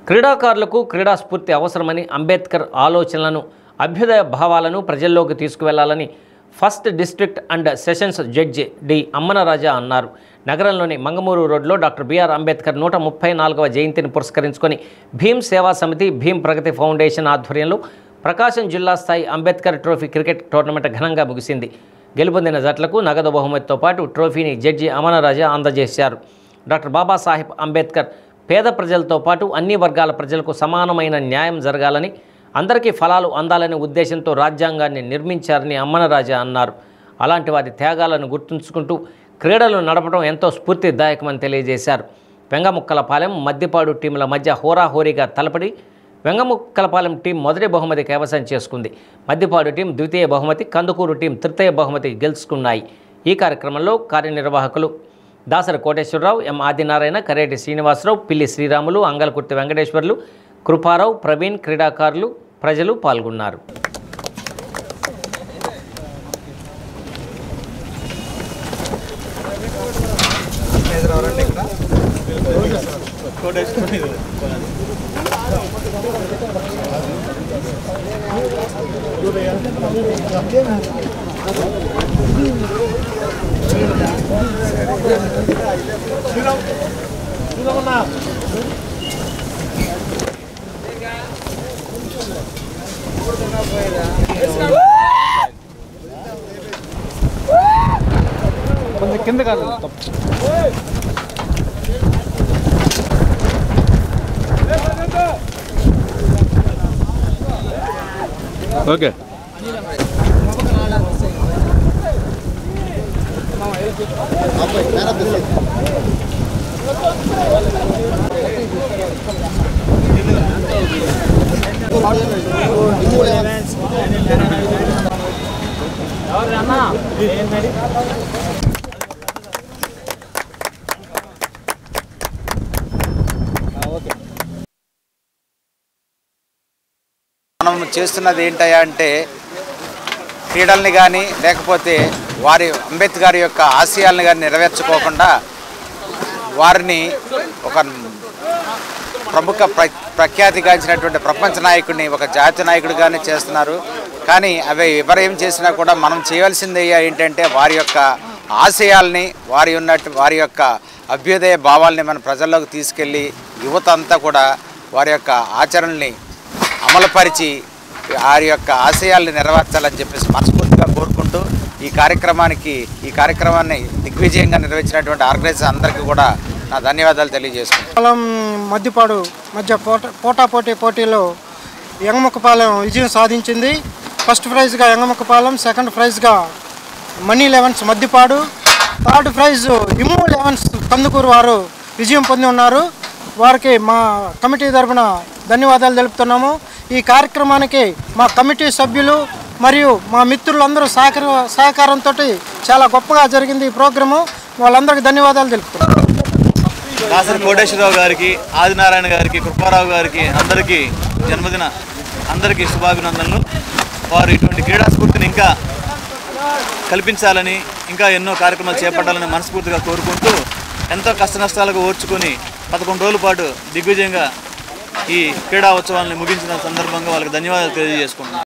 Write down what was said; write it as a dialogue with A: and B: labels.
A: క్రీడాకారులకు క్రీడా స్ఫూర్తి అవసరమని అంబేద్కర్ ఆలోచనలను అభ్యుదయ భావాలను ప్రజల్లోకి తీసుకువెళ్లాలని first district and sessions judge D Ammanaraja అన్నారు. నగరంలోని మంగమూరు రోడ్లో డాక్టర్ బిఆర్ అంబేద్కర్ 134వ జయంతిని పురస్కరించుకొని భీమ్ సేవా సమితి, భీమ్ ప్రగతి ఫౌండేషన్ ఆధ్వర్యంలో ప్రకాశం జిల్లా స్థాయి అంబేద్కర్ ట్రోఫీ క్రికెట్ టోర్నమెంట్ ఘనంగా ముగిసింది. గెలుపొందిన జట్లకు నగదు బహుమతితో పాటు ట్రోఫీని జడ్జి అమ్మనరాజా అందజేశారు. డాక్టర్ బాబాసాహెబ్ అంబేద్కర్ పేద ప్రజలతో పాటు అన్ని వర్గాల ప్రజలకు సమానమైన న్యాయం జరగాలని, అందరికీ ఫలాలు అందాలనే ఉద్దేశంతో రాజ్యాంగాన్ని నిర్మించారని అమ్మనరాజా అన్నారు. అలాంటి వారి త్యాగాలను గుర్తుంచుకుంటూ క్రీడలు నడపడం ఎంతో స్ఫూర్తిదాయకమని తెలియజేశారు. వెంగముక్కలపాలెం, మద్దిపాడు టీంల మధ్య హోరాహోరీగా తలపడి వెంగముక్కలపాలెం టీం మొదటి బహుమతి కైవసం చేసుకుంది. మద్దిపాడు టీం ద్వితీయ బహుమతి, కందుకూరు టీం తృతీయ బహుమతి గెలుచుకున్నాయి. ఈ కార్యక్రమంలో కార్యనిర్వాహకులు దాసరి కోటేశ్వరరావు, ఎం ఆదినారాయణ, కరేటి శ్రీనివాసరావు, పిల్లి శ్రీరాములు, అంగలకుర్తి వెంకటేశ్వర్లు, కృపారావు, ప్రవీణ్, క్రీడాకారులు, ప్రజలు పాల్గొన్నారు.
B: కొంచెం కింద కాదు. ఓకే,
C: మనం చేస్తున్నది ఏంటయ్యా అంటే క్రీడల్ని కానీ లేకపోతే వారి అంబేద్కర్ యొక్క ఆశయాలను కానీ నెరవేర్చుకోకుండా వారిని ఒక ప్రముఖ ప్రఖ్యాతిగాంచినటువంటి ప్రపంచ నాయకుడిని ఒక జాతీయ నాయకుడిగానే చేస్తున్నారు. కానీ అవి ఎవరేం చేసినా కూడా మనం చేయవలసింది ఏంటంటే వారి యొక్క ఆశయాల్ని, వారి యొక్క అభ్యుదయ భావాల్ని మన ప్రజల్లోకి తీసుకెళ్ళి యువత అంతా కూడా వారి యొక్క ఆచరణల్ని అమలుపరిచి వారి యొక్క ఆశయాల్ని నెరవేర్చాలని చెప్పేసి మనస్ఫూర్తిగా కోరుకుంటూ ఈ కార్యక్రమాన్ని దిగ్విజయంగా నిర్వహించినటువంటి ఆర్గనైజర్స్ అందరికీ కూడా నా ధన్యవాదాలు తెలియజేసుకుంటాను.
D: మద్దిపాడు మధ్య పోటాపోటీలో యంగముక్కపాలెం విజయం సాధించింది. ఫస్ట్ ప్రైజ్గా యంగముక్కపాలెం, సెకండ్ ప్రైజ్గా money elevens Maddipadu, third prize ఇమ్ము లెవెన్స్ కందుకూరు వారు విజయం పొంది ఉన్నారు. వారికి మా కమిటీ తరఫున ధన్యవాదాలు తెలుపుతున్నాము. ఈ కార్యక్రమానికి మా కమిటీ సభ్యులు మరియు మా మిత్రులందరూ సహకారంతో చాలా గొప్పగా జరిగింది ఈ ప్రోగ్రాము. వాళ్ళందరికీ ధన్యవాదాలు తెలుపుతున్నాం.
B: దాసరి కోటేశ్వరరావు గారికి, ఆదినారాయణ గారికి, కృపారావు గారికి అందరికీ జన్మదిన అందరికీ శుభాభినందనలు. వారు ఇటువంటి క్రీడా స్ఫూర్తిని ఇంకా కల్పించాలని, ఇంకా ఎన్నో కార్యక్రమాలు చేపట్టాలని మనస్ఫూర్తిగా కోరుకుంటూ ఎంతో కష్ట నష్టాలకు ఓర్చుకొని 11 రోజుల పాటు దిగ్విజయంగా ఈ క్రీడా ఉత్సవాన్ని ముగించిన సందర్భంగా వాళ్ళకి ధన్యవాదాలు తెలియజేసుకుంటున్నాను.